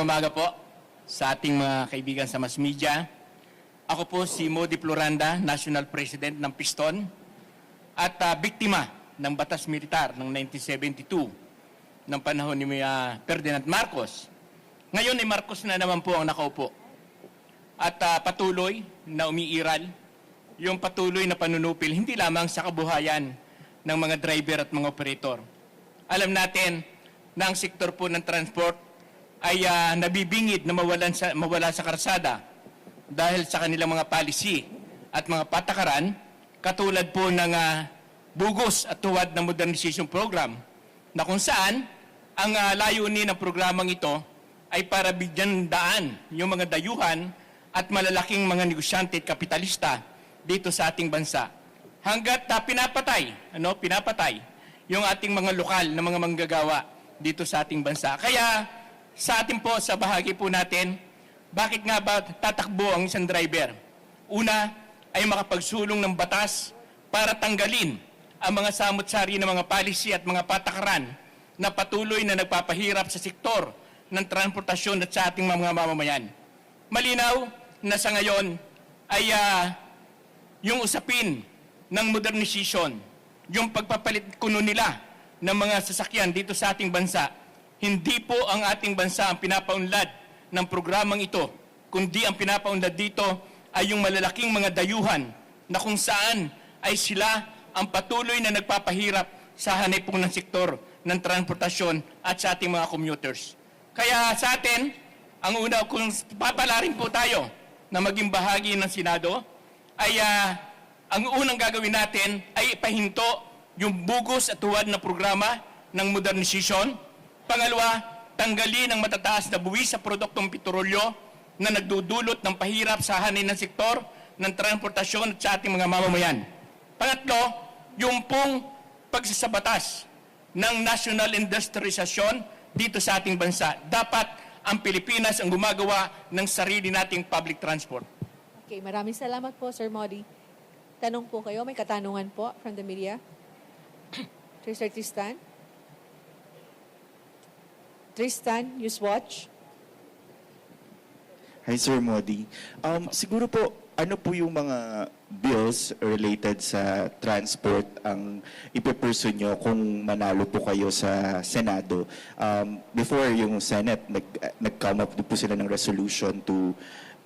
Umaga po sa ating mga kaibigan sa mass media. Ako po si Modi Floranda, National President ng Piston at biktima ng Batas Militar ng 1972 ng panahon ni Ferdinand Marcos. Ngayon ay Marcos na naman po ang nakaupo at patuloy na umiiral yung patuloy na panunupil hindi lamang sa kabuhayan ng mga driver at mga operator. Alam natin na ang sektor po ng transport ay nabibingid na mawala sa karsada dahil sa kanilang mga policy at mga patakaran katulad po ng bugos at tuwad ng modernization program na kung saan ang layunin ng programang ito ay para bigyan daan yung mga dayuhan at malalaking mga negosyante at kapitalista dito sa ating bansa. Hanggat pinapatay yung ating mga lokal na mga manggagawa dito sa ating bansa. Kaya sa atin po, sa bahagi po natin, bakit nga ba tatakbo ang isang driver? Una ay makapagsulong ng batas para tanggalin ang mga samot-sari ng mga policy at mga patakaran na patuloy na nagpapahirap sa sektor ng transportasyon at sa ating mga mamamayan. Malinaw na sa ngayon ay yung usapin ng modernization, yung pagpapalit kuno nila ng mga sasakyan dito sa ating bansa, hindi po ang ating bansa ang pinapaunlad ng programang ito, kundi ang pinapaunlad dito ay yung malalaking mga dayuhan na kung saan ay sila ang patuloy na nagpapahirap sa hanay-pong ng sektor ng transportasyon at sa ating mga commuters. Kaya sa atin, ang una, kung papalarin po tayo na maging bahagi ng Senado, ay ang unang gagawin natin ay ipahinto yung bugos at tuwad na programa ng modernization. Pangalawa, tanggalin ang matataas na buwis sa produktong petrolyo na nagdudulot ng pahirap sa hanay ng sektor ng transportasyon at sa ating mga mamamayan. Pangatlo, yung pong pagsasabatas ng national industrialization dito sa ating bansa. Dapat ang Pilipinas ang gumagawa ng sarili nating public transport. Okay, maraming salamat po, Sir Modi. Tanong po kayo, may katanungan po from the media. Sir Tristan? Tristan, Newswatch. Hi, Sir Modi. Siguro po, ano po yung mga bills related sa transport ang ipipursue nyo kung manalo po kayo sa Senado? Before yung Senate, nag-come up po sila ng resolution to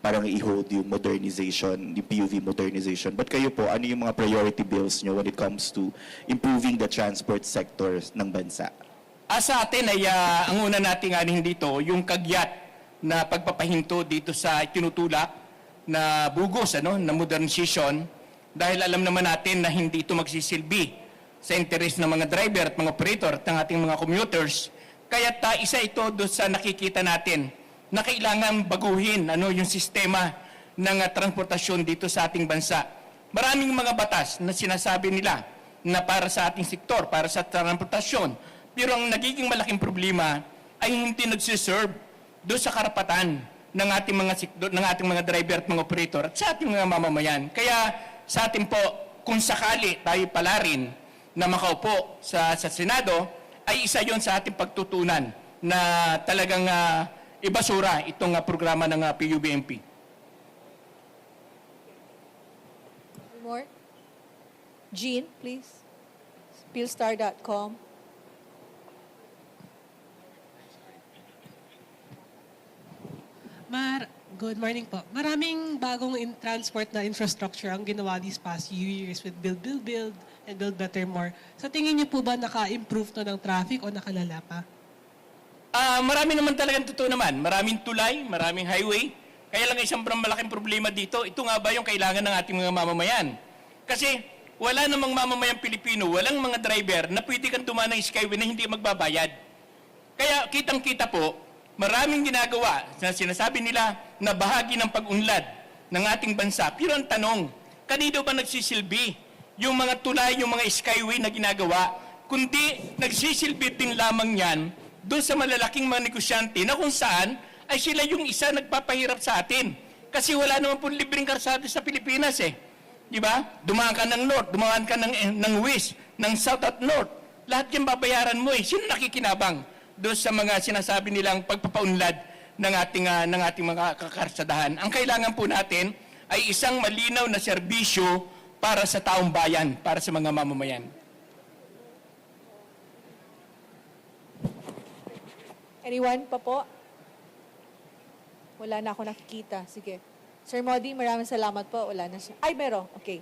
parang i-hold yung modernization, yung PUV modernization. But kayo po, ano yung mga priority bills nyo when it comes to improving the transport sector ng bansa? Sa atin ay ang una nating aning dito, yung kagyat na pagpapahinto dito sa tinutulak na bugos na modernization dahil alam naman natin na hindi ito magsisilbi sa interes ng mga driver at mga operator at ng ating mga commuters. Kaya isa ito doon sa nakikita natin na kailangan baguhin yung sistema ng transportasyon dito sa ating bansa. Maraming mga batas na sinasabi nila na para sa ating sektor, para sa transportasyon. Pero ang nagiging malaking problema ay hindi nagsiserve doon sa karapatan ng ating mga driver at mga operator at sa ating mga mamamayan. Kaya sa atin po, kung sakali tayo palarin na makaupo sa Senado, ay isa yon sa ating pagtutunan na talagang ibasura itong programa ng PUBMP. More? Jean, please. Spillstar.com. Good morning po. Maraming bagong transport na infrastructure ang ginawa these past few years with Build, and Build Better More. Sa tingin niyo po ba naka-improve to ng traffic o nakalala pa? Marami naman talagang totoo naman. Maraming tulay, maraming highway. Kaya lang isang malaking problema dito, ito nga ba yung kailangan ng ating mga mamamayan? Kasi wala namang mamamayang Pilipino, walang mga driver na pwede kang dumaan ng skyway na hindi magbabayad. Kaya kitang-kita po, maraming ginagawa na sinasabi nila na bahagi ng pag-unlad ng ating bansa. Pero ang tanong, kanino ba nagsisilbi yung mga tulay, yung mga skyway na ginagawa? Kundi nagsisilbi din lamang yan doon sa malalaking mga negosyante na kung saan ay sila yung isa nagpapahirap sa atin. Kasi wala naman po libreng karsada sa Pilipinas eh. Di ba? Dumaan ka ng North, dumaan ka ng West, ng South at North. Lahat yan babayaran mo eh. Sino nakikinabang doon sa mga sinasabi nilang pagpapaunlad ng ating mga kakarsadahan. Ang kailangan po natin ay isang malinaw na serbisyo para sa taong bayan, para sa mga mamamayan. Anyone pa po? Wala na ako nakikita. Sige. Sir Modi, maraming salamat po. Wala na siya. Ay, meron. Okay.